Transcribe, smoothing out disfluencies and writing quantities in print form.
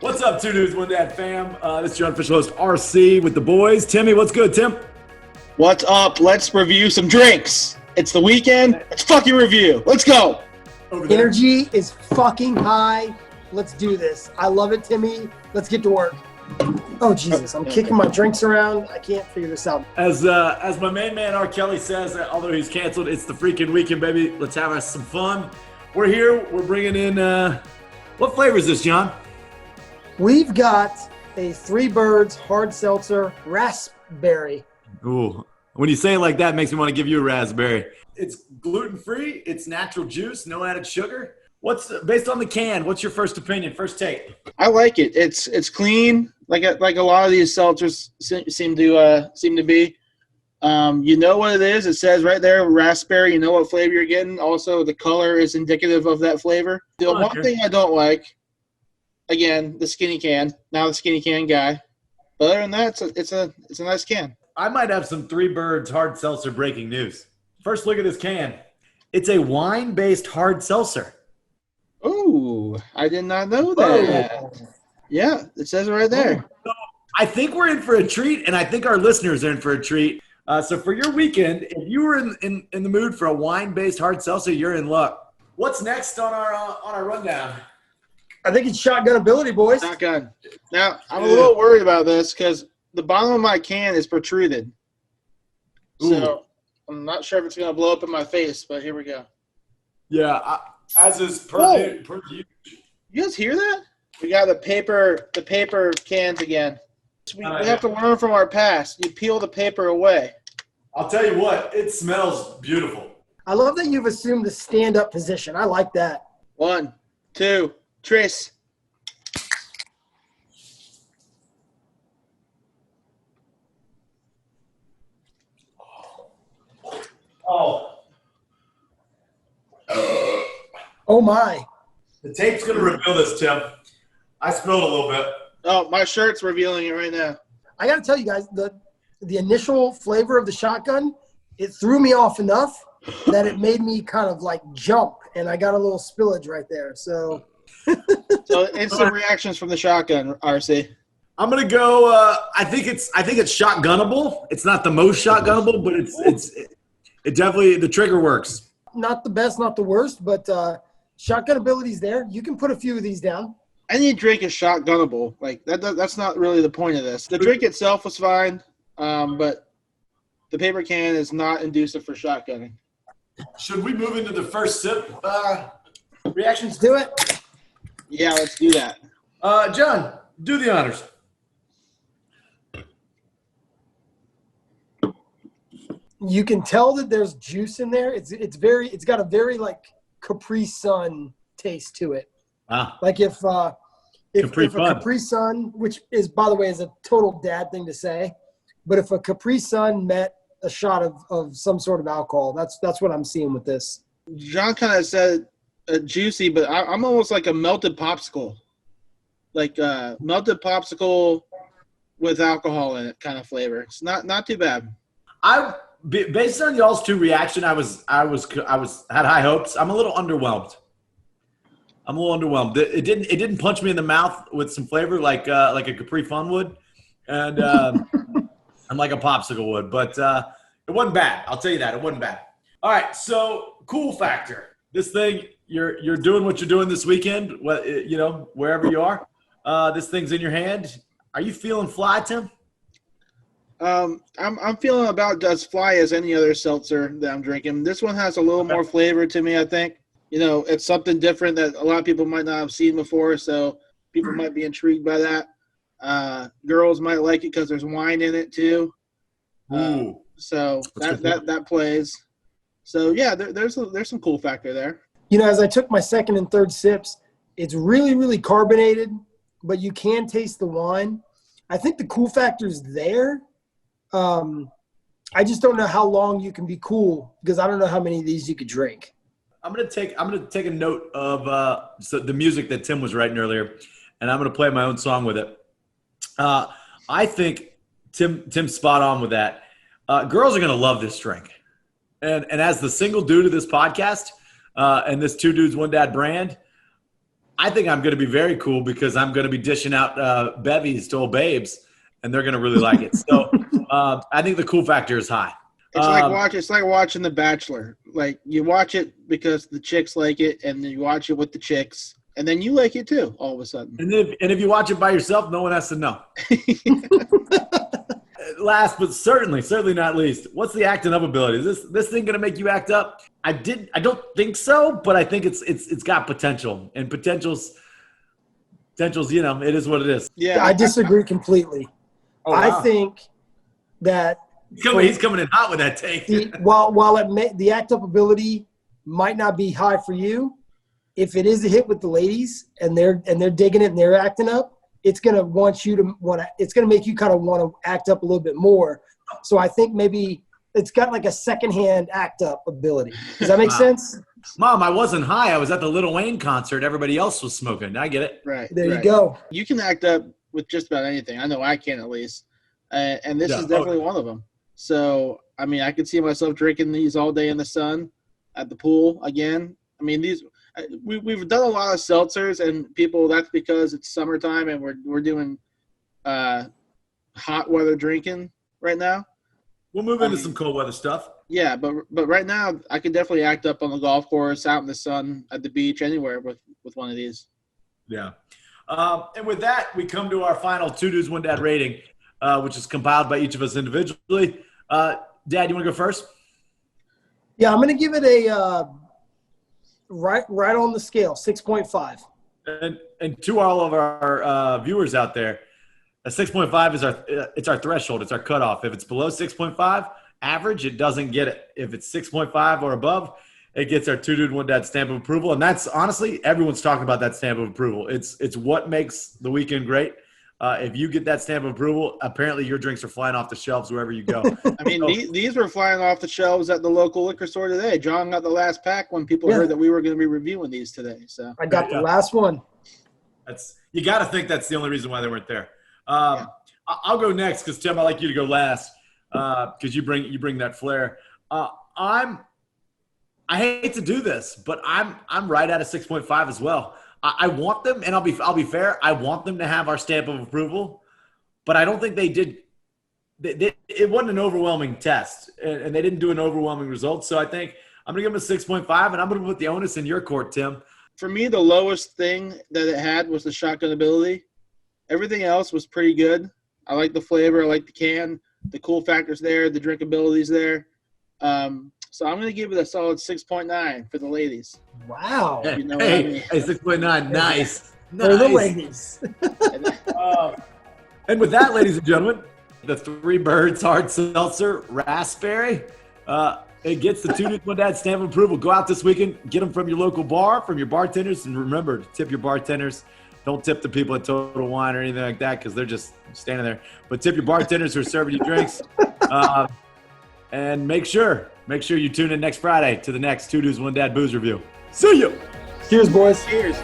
What's up, Two Dudes, One Dad fam? This is your unofficial host, RC, with the boys. Timmy, what's good, Tim? What's up? Let's review some drinks. It's the weekend. Let's fucking review. Let's go. Energy is fucking high. Let's do this. I love it, Timmy. Let's get to work. Oh, Jesus. I'm kicking my drinks around. I can't figure this out. As my main man, R. Kelly, says, although he's canceled, it's the freaking weekend, baby. Let's have us some fun. We're here. We're bringing in, what flavor is this, John? We've got a Three Birds hard seltzer raspberry. Ooh. When you say it like that, it makes me want to give you a raspberry. It's gluten-free. It's natural juice, no added sugar. Based on the can, what's your first opinion, first take? I like it. It's clean, like a lot of these seltzers seem to be. You know what it is. It says right there, raspberry. You know what flavor you're getting. Also, the color is indicative of that flavor. The one thing I don't like, again, the skinny can. Now the skinny can guy. But other than that, it's a nice can. I might have some Three Birds hard seltzer breaking news. First look at this can. It's a wine-based hard seltzer. Ooh, I did not know that. Oh. Yeah, it says it right there. So I think we're in for a treat, and I think our listeners are in for a treat. So for your weekend, if you were in the mood for a wine-based hard seltzer, you're in luck. What's next on our rundown? I think it's shotgun ability, boys. Shotgun. Now, I'm a little worried about this because the bottom of my can is protruded. So I'm not sure if it's going to blow up in my face, but here we go. Yeah, as is per You guys hear that? We got the paper cans again. We have to learn from our past. You peel the paper away. I'll tell you what, it smells beautiful. I love that you've assumed the stand-up position. I like that. 1, 2, Trace. Oh, my. The tape's going to reveal this, Tim. I spilled a little bit. Oh, my shirt's revealing it right now. I got to tell you guys, the initial flavor of the shotgun, it threw me off enough that it made me kind of like jump, and I got a little spillage right there. So instant reactions from the shotgun, RC. I'm gonna go. I think it's shotgunnable. It's not the most shotgunnable, but it definitely, the trigger works. Not the best, not the worst, but shotgun ability's there. You can put a few of these down. Any drink is shotgunnable. Like that's not really the point of this. The drink itself was fine, but the paper can is not inducive for shotgunning. Should we move into the first sip? Reactions? Do it. Yeah, let's do that. John, do the honors. You can tell that there's juice in there. It's got a very like Capri Sun taste to it. Ah. Like if a Capri Sun, which is, by the way, is a total dad thing to say, but if a Capri Sun met a shot of some sort of alcohol, that's what I'm seeing with this. John kind of said juicy, but I'm almost like a melted popsicle, like melted popsicle with alcohol in it kind of flavor. It's not too bad. Based on y'all's two reaction, I had high hopes. I'm a little underwhelmed. It didn't punch me in the mouth with some flavor like a Capri Fun would, and like a popsicle would. But it wasn't bad. I'll tell you that, it wasn't bad. All right, so cool factor. This thing, you're doing what you're doing this weekend. Wherever you are, this thing's in your hand. Are you feeling fly, Tim? I'm feeling about as fly as any other seltzer that I'm drinking. This one has a little more flavor to me, I think. It's something different that a lot of people might not have seen before, so people might be intrigued by that. Girls might like it because there's wine in it too. So that plays. So yeah, there's some cool factor there. As I took my second and third sips, it's really, really carbonated, but you can taste the wine. I think the cool factor's there. I just don't know how long you can be cool because I don't know how many of these you could drink. I'm gonna take a note of the music that Tim was writing earlier, and I'm gonna play my own song with it. I think Tim's spot on with that. Girls are gonna love this drink, and as the single dude of this podcast, and this Two Dudes One Dad brand, I think I'm going to be very cool because I'm going to be dishing out bevies to old babes, and they're going to really like it. So I think the cool factor is high. It's like watching The Bachelor. Like you watch it because the chicks like it, and then you watch it with the chicks, and then you like it too. All of a sudden. And if you watch it by yourself, no one has to know. Last but certainly not least, what's the acting up ability? Is this thing going to make you act up? I don't think so, but I think it's got potential, and potential's it is what it is. Yeah, I disagree completely. Oh, wow. I think that he's coming in hot with that take. While the act up ability might not be high for you, if it is a hit with the ladies and they're digging it and they're acting up, it's gonna it's gonna make you kind of want to act up a little bit more. So I think maybe it's got like a secondhand act up ability. Does that make sense? Mom, I wasn't high. I was at the Lil Wayne concert. Everybody else was smoking. I get it. Right. There you go. You can act up with just about anything. I know I can at least. And this is definitely one of them. So, I mean, I could see myself drinking these all day in the sun at the pool again. I mean, we've done a lot of seltzers, and people, that's because it's summertime and we're doing hot weather drinking right now. We'll move into some cold weather stuff. Yeah, but right now I could definitely act up on the golf course, out in the sun, at the beach, anywhere with one of these. Yeah. And with that, we come to our final 2 Dudes, 1 Dad rating, which is compiled by each of us individually. Dad, you want to go first? Yeah, I'm going to give it a right on the scale, 6.5. And to all of our viewers out there, a 6.5 is our threshold. It's our cutoff. If it's below 6.5 average, it doesn't get it. If it's 6.5 or above, it gets our 2 Dude, 1 Dad stamp of approval. And that's honestly, everyone's talking about that stamp of approval. It's what makes the weekend great. If you get that stamp of approval, apparently your drinks are flying off the shelves wherever you go. I mean, these were flying off the shelves at the local liquor store today. John got the last pack when people heard that we were going to be reviewing these today. So I got the last one. You got to think that's the only reason why they weren't there. I'll go next because Tim, I'd like you to go last because you bring that flair. I hate to do this, but I'm right at a 6.5 as well. I want them, and I'll be fair. I want them to have our stamp of approval, but I don't think they did. It wasn't an overwhelming test, and they didn't do an overwhelming result. So I think I'm gonna give them a 6.5, and I'm gonna put the onus in your court, Tim. For me, the lowest thing that it had was the shotgun ability. Everything else was pretty good. I like the flavor. I like the can. The cool factor's there. The drinkability's there. So I'm going to give it a solid 6.9 for the ladies. Wow. You know what I mean? Hey, 6.9. Nice. For the ladies. And with that, ladies and gentlemen, the 3 Birds Hard Seltzer Raspberry, it gets the 2 Dudes, 1 Dad stamp of approval. Go out this weekend, get them from your local bar, from your bartenders, and remember to tip your bartenders. Don't tip the people at Total Wine or anything like that because they're just standing there. But tip your bartenders who are serving you drinks. And make sure you tune in next Friday to the next 2 Dudes, 1 Dad booze review. See you. Cheers, boys. Cheers.